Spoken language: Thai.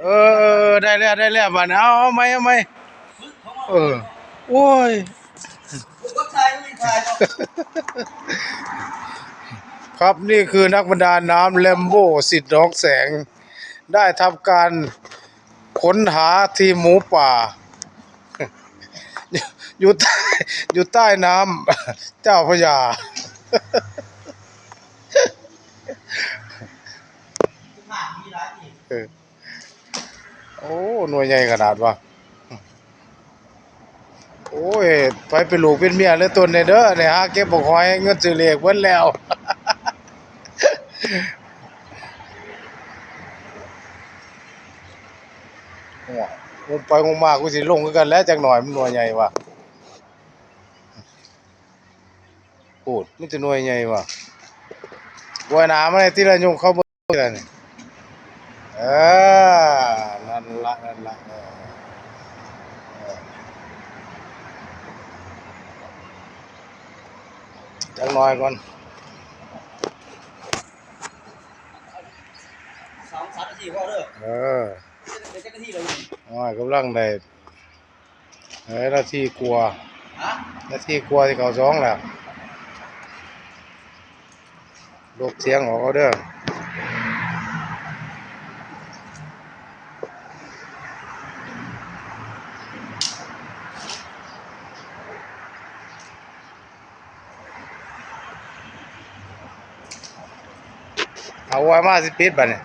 ได้แล้วได้แล้วบัดนี้เอาไหมเอาไหมเออโอ้ยครับนี่คือนักประดาน้ำแลมโบ้สิทธิ์น้องแสงได้ทำการค้นหาทีมหมูป่าอยู่ใต้อยู่ใต้น้ำเจ้าพระยาเออโอ้หน่วยใหญ่ขนาดวะโอ้ยไปลูกเป็นเมียแล้วตัวเนี่ยเด้อเนี่ยฮะเก็บบอกหอยเงินซื้อเลขเบิดแล้วหัวงมไปงมมากูสิลงคือกันแล้วจักหน่อยมันหน่วยใหญ่ว่ะพูดมันจะหน่วยใหญ่ว่ะบัวหนามันไอ้ที่ละยงเข้าเบิ่งแล้วนี่เออนั่นละนั่นละจักหน่อยก่อน2-3 นาทีพอเด้อเออเป็นจักนาทีเลยอ๋อกำลังได้นาทีกลัวฮะนาทีกลัวที่เขา2แล้วลบเสียงออกเอาเด้อเอาไว้มาสิปิดบัดนี้